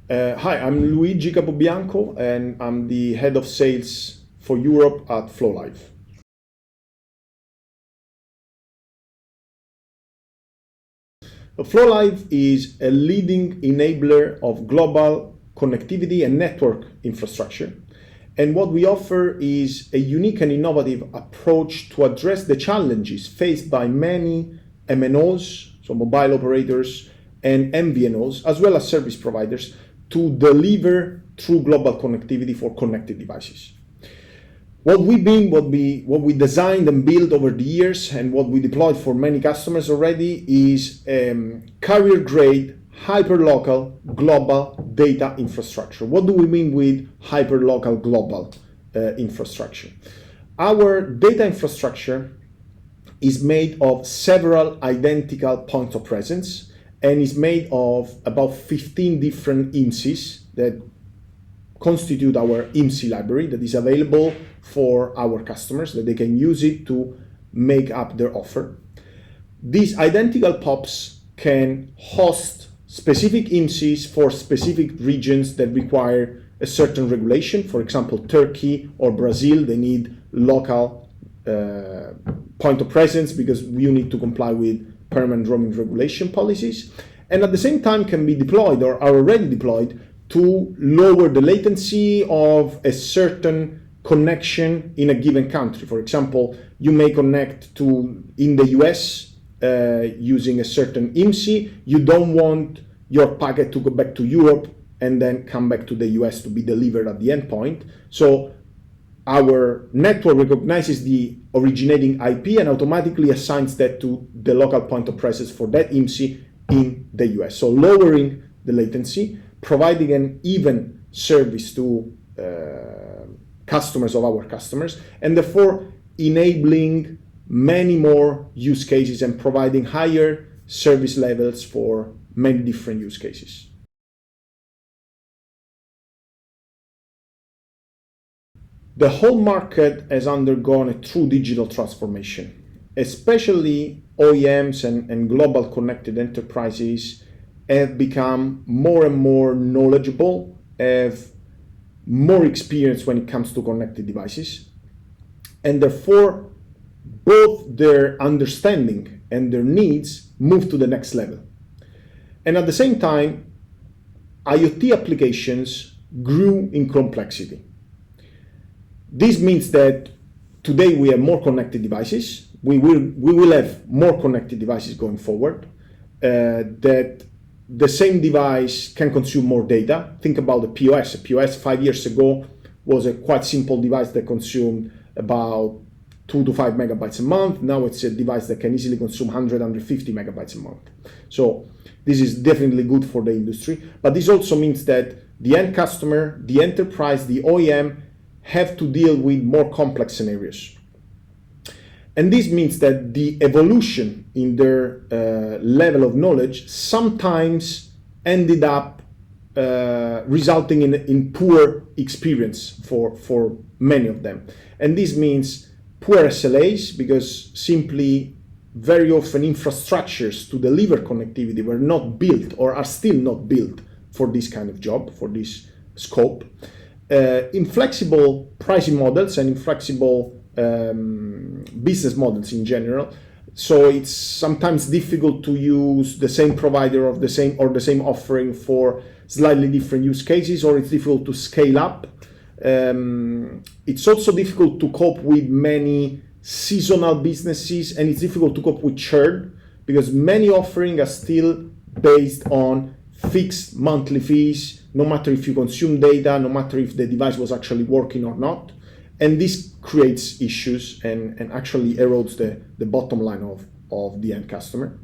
Hi, I'm Luigi Capobianco, and I'm the head of sales for Europe at floLIVE. floLIVE is a leading enabler of global connectivity and network infrastructure. And what we offer is a unique and innovative approach to address the challenges faced by many MNOs, so mobile operators, and MVNOs, as well as service providers, to deliver true global connectivity for connected devices. What we designed and built over the years, and what we deployed for many customers already, is carrier-grade, hyperlocal, global data infrastructure. What do we mean with hyperlocal global infrastructure? Our data infrastructure is made of several identical points of presence, and is made of about 15 different IMSIs that constitute our IMSI library that is available for our customers, that they can use it to make up their offer. These identical POPs can host specific IMSIs for specific regions that require a certain regulation. For example, Turkey or Brazil, they need local point of presence because you need to comply with permanent roaming regulation policies, and at the same time can be deployed or are already deployed to lower the latency of a certain connection in a given country. For example, you may connect to in the US using a certain IMSI. You don't want your packet to go back to Europe and then come back to the US to be delivered at the endpoint. So our network recognizes the originating IP and automatically assigns that to the local point of presence for that IMSI in the US. So lowering the latency, providing an even service to customers of our customers, and therefore enabling many more use cases and providing higher service levels for many different use cases. The whole market has undergone a true digital transformation, especially OEMs and global connected enterprises have become more and more knowledgeable, have more experience when it comes to connected devices, and therefore both their understanding and their needs move to the next level. And at the same time, IoT applications grew in complexity. This means that today we have more connected devices. We will have more connected devices going forward, that the same device can consume more data. Think about the POS. A POS 5 years ago was a quite simple device that consumed about 2 to 5 megabytes a month. Now it's a device that can easily consume 100, 150 megabytes a month. So this is definitely good for the industry, but this also means that the end customer, the enterprise, the OEM have to deal with more complex scenarios. And this means that the evolution in their level of knowledge sometimes ended up resulting in poor experience for many of them. And this means poor SLAs, because simply very often infrastructures to deliver connectivity were not built or are still not built for this kind of job, for this scope. Inflexible pricing models and inflexible business models in general. So it's sometimes difficult to use the same provider of the same offering for slightly different use cases, or it's difficult to scale up. It's also difficult to cope with many seasonal businesses, and it's difficult to cope with churn because many offerings are still based on fixed monthly fees, no matter if you consume data, no matter if the device was actually working or not. And this creates issues and actually erodes the bottom line of the end customer.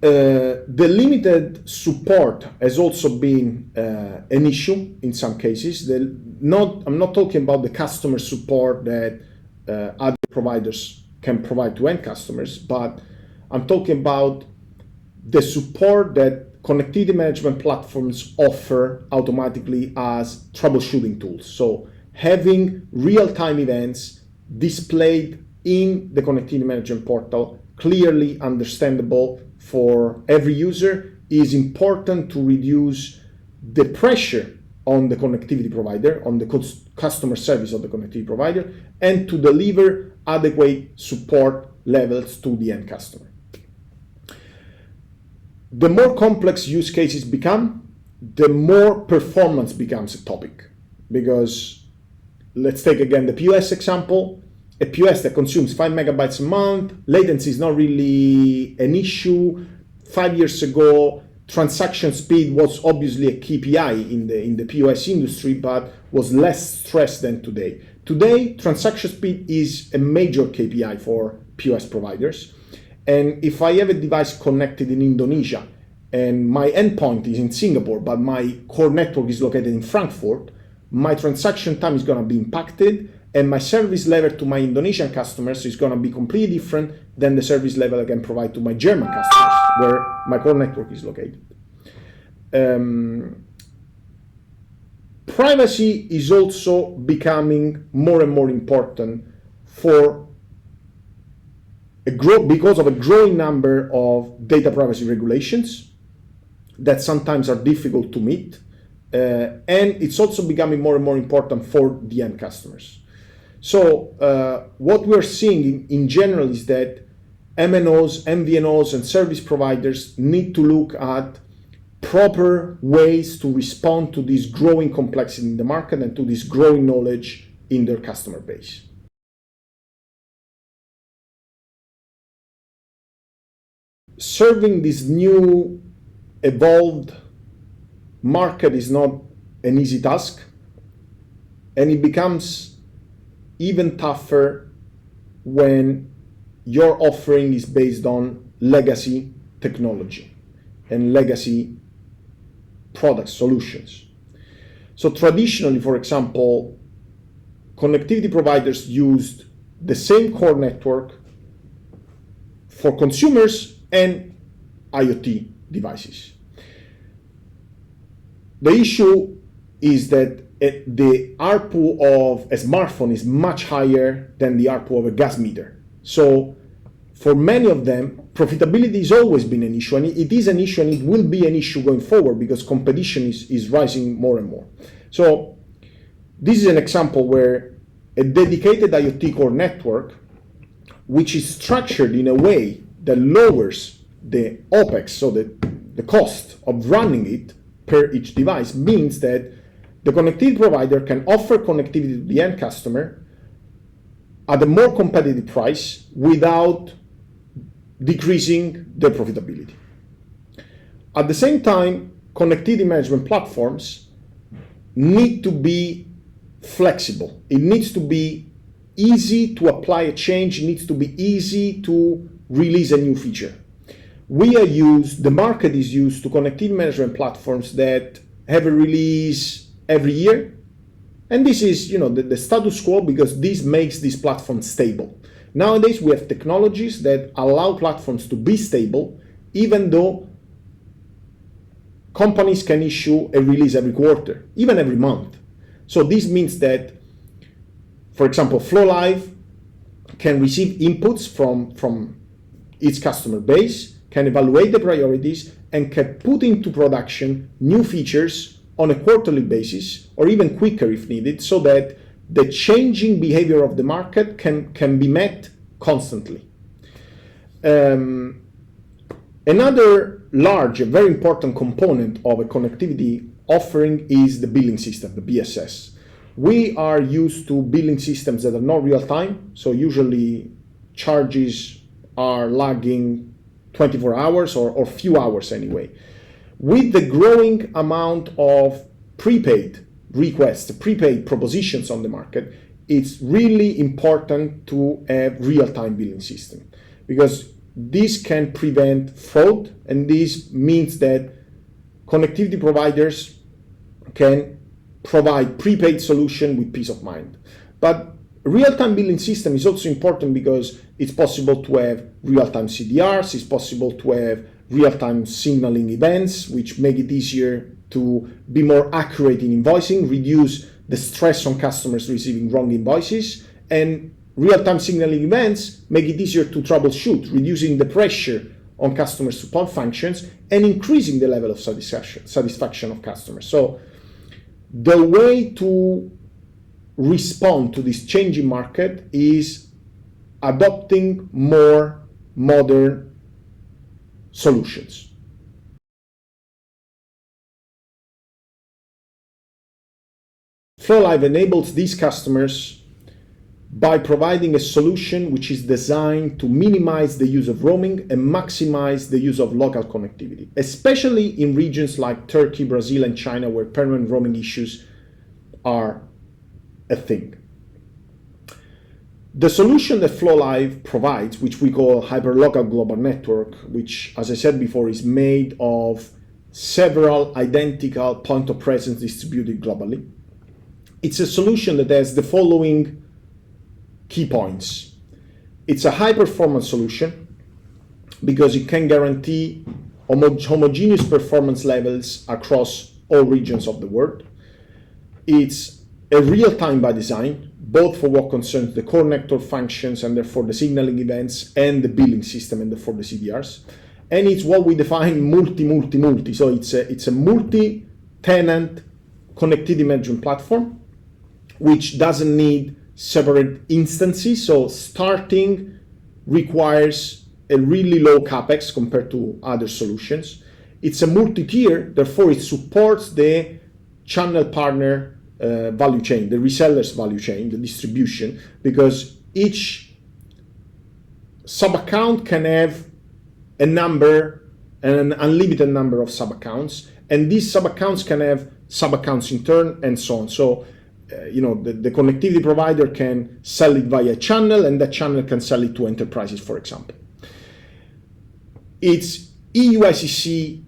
The limited support has also been an issue in some cases. I'm not talking about the customer support that other providers can provide to end customers, but I'm talking about the support that connectivity management platforms offer automatically as troubleshooting tools. So having real-time events displayed in the connectivity management portal, clearly understandable for every user, is important to reduce the pressure on the connectivity provider, on the customer service of the connectivity provider, and to deliver adequate support levels to the end customer. The more complex use cases become, the more performance becomes a topic. Because let's take again the POS example. A POS that consumes 5 megabytes a month, latency is not really an issue. 5 years ago, transaction speed was obviously a KPI in the POS industry, but was less stressed than today. Today, transaction speed is a major KPI for POS providers. And if I have a device connected in Indonesia and my endpoint is in Singapore, but my core network is located in Frankfurt, my transaction time is going to be impacted, and my service level to my Indonesian customers is going to be completely different than the service level I can provide to my German customers, where my core network is located. Privacy is also becoming more and more important because of a growing number of data privacy regulations that sometimes are difficult to meet. And it's also becoming more and more important for the end customers. So what we're seeing in general is that MNOs, MVNOs, and service providers need to look at proper ways to respond to this growing complexity in the market and to this growing knowledge in their customer base. Serving this new evolved market is not an easy task, and it becomes even tougher when your offering is based on legacy technology and legacy product solutions. So traditionally, for example, connectivity providers used the same core network for consumers and IoT devices. The issue is that the ARPU of a smartphone is much higher than the ARPU of a gas meter. So for many of them, profitability has always been an issue, and it is an issue, and it will be an issue going forward because competition is rising more and more. So this is an example where a dedicated IoT core network, which is structured in a way that lowers the OPEX, so the cost of running it per each device, means that the connectivity provider can offer connectivity to the end customer at a more competitive price without decreasing their profitability. At the same time, connectivity management platforms need to be flexible. It needs to be easy to apply a change. It needs to be easy to release a new feature. The market is used to connectivity management platforms that have a release every year. And this is, the status quo because this makes this platform stable. Nowadays, we have technologies that allow platforms to be stable, even though companies can issue a release every quarter, even every month. So this means that, for example, floLIVE can receive inputs from its customer base, can evaluate the priorities, and can put into production new features on a quarterly basis, or even quicker if needed, so that the changing behavior of the market can be met constantly. Another large and very important component of a connectivity offering is the billing system, the BSS. We are used to billing systems that are not real time, so usually charges are lagging 24 hours or few hours anyway. With the growing amount of prepaid requests, prepaid propositions on the market, it's really important to have real-time billing system because this can prevent fraud, and this means that connectivity providers can provide prepaid solution with peace of mind. But real-time billing system is also important because it's possible to have real-time CDRs, it's possible to have real-time signaling events, which make it easier to be more accurate in invoicing, reduce the stress on customers receiving wrong invoices, and real-time signaling events make it easier to troubleshoot, reducing the pressure on customer support functions and increasing the level of satisfaction of customers. So the way to respond to this changing market is adopting more modern solutions. floLIVE enables these customers by providing a solution which is designed to minimize the use of roaming and maximize the use of local connectivity, especially in regions like Turkey, Brazil, and China, where permanent roaming issues are a thing. The solution that floLIVE provides, which we call Hyperlocal Global Network, which, as I said before, is made of several identical point of presence distributed globally. It's a solution that has the following key points. It's a high-performance solution because it can guarantee homogeneous performance levels across all regions of the world. It's a real-time by design, both for what concerns the core network functions and therefore the signaling events and the billing system and therefore the CDRs. And it's what we define multi. So it's a multi-tenant connectivity management platform, which doesn't need separate instances. So starting requires a really low capex compared to other solutions. It's a multi-tier, therefore it supports the channel partner value chain, the reseller's value chain, the distribution, because each sub-account can have a number and an unlimited number of sub-accounts, and these sub-accounts can have sub-accounts in turn and so on. So the connectivity provider can sell it via channel, and that channel can sell it to enterprises, for example. It's EUICC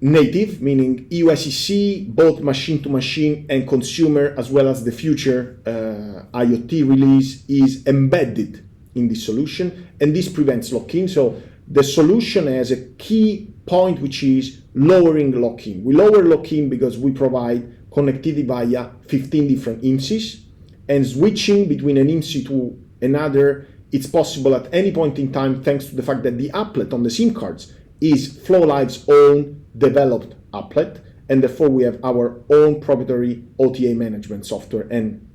native, meaning EUICC, both machine to machine and consumer, as well as the future IoT release, is embedded in this solution, and this prevents lock-in. So the solution has a key point, which is lowering lock-in. We lower lock-in because we provide connectivity via 15 different IMSIs, and switching between an IMSI to another, it's possible at any point in time thanks to the fact that the applet on the SIM cards is floLIVE's own developed applet, and therefore we have our own proprietary OTA management software and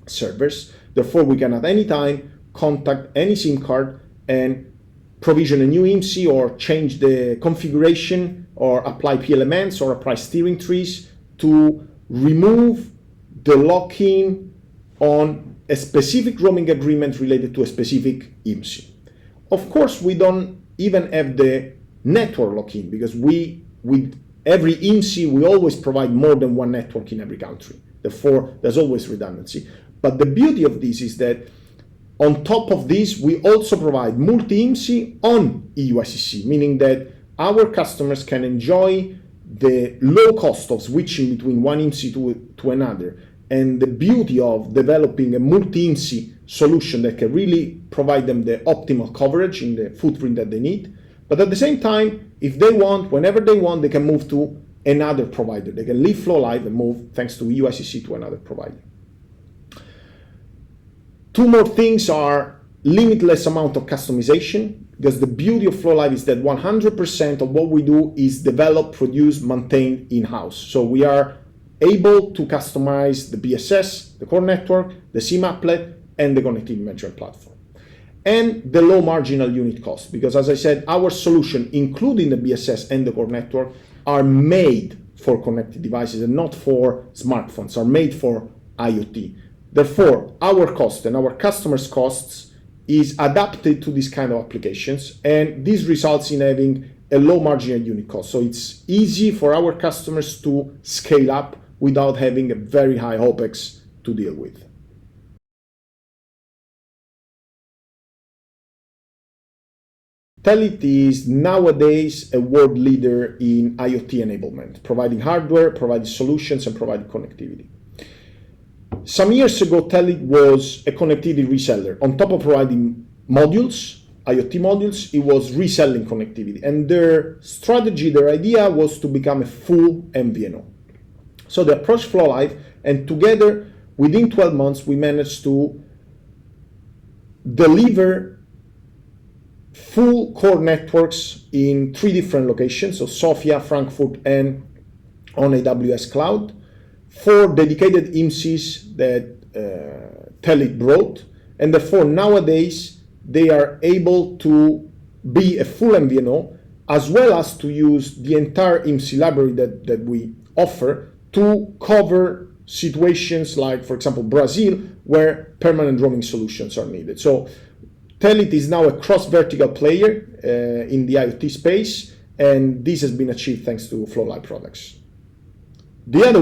servers. Therefore we can at any time contact any SIM card and provision a new IMSI or change the configuration or apply PLMNs or apply steering trees to remove the lock-in on a specific roaming agreement related to a specific IMSI. Of course, we don't even have the network lock-in because with every IMSI, we always provide more than one network in every country. Therefore, there's always redundancy. But the beauty of this is that on top of this, we also provide multi-IMSI on EUICC, meaning that our customers can enjoy the low cost of switching between one IMSI to another, and the beauty of developing a multi-IMSI solution that can really provide them the optimal coverage in the footprint that they need. But at the same time, if they want, whenever they want, they can move to another provider. They can leave floLIVE and move, thanks to EUICC, to another provider. Two more things are limitless amount of customization, because the beauty of floLIVE is that 100% of what we do is develop, produce, maintain in-house. So we are able to customize the BSS, the core network, the SIM applet, and the connectivity management platform. And the low marginal unit cost, because as I said, our solution, including the BSS and the core network, are made for connected devices and not for smartphones, are made for IoT. Therefore, our cost and our customers' costs is adapted to this kind of applications, and this results in having a low marginal unit cost. So it's easy for our customers to scale up without having a very high OpEx to deal with. Telit is nowadays a world leader in IoT enablement, providing hardware, providing solutions, and providing connectivity. Some years ago, Telit was a connectivity reseller. On top of providing modules, IoT modules, it was reselling connectivity. And their strategy, their idea was to become a full MVNO. So they approached floLIVE, and together, within 12 months, we managed to deliver full core networks in 3 different locations, so Sofia, Frankfurt, and on AWS Cloud, 4 dedicated IMSIs that Telit brought, and therefore nowadays they are able to be a full MVNO, as well as to use the entire IMSI library that we offer to cover situations like, for example, Brazil, where permanent roaming solutions are needed. So Telit is now a cross-vertical player in the IoT space, and this has been achieved thanks to floLIVE products. The other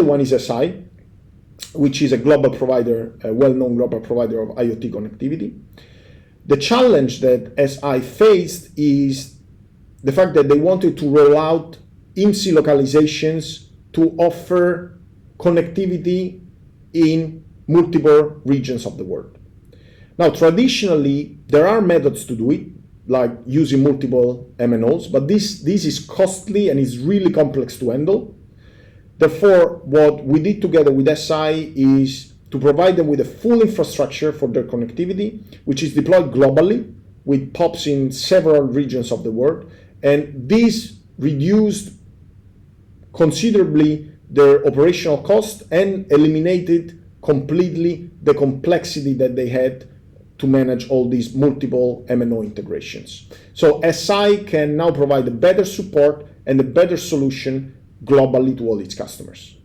one is SI, which is a global provider, a well-known global provider of IoT connectivity. The challenge that SI faced is the fact that they wanted to roll out IMSI localizations to offer connectivity in multiple regions of the world. Now, traditionally, there are methods to do it, like using multiple MNOs, but this is costly and is really complex to handle. Therefore, what we did together with SI is to provide them with a full infrastructure for their connectivity, which is deployed globally with POPs in several regions of the world. And this reduced considerably their operational cost and eliminated completely the complexity that they had to manage all these multiple MNO integrations. So SI can now provide a better support and a better solution globally to all its customers.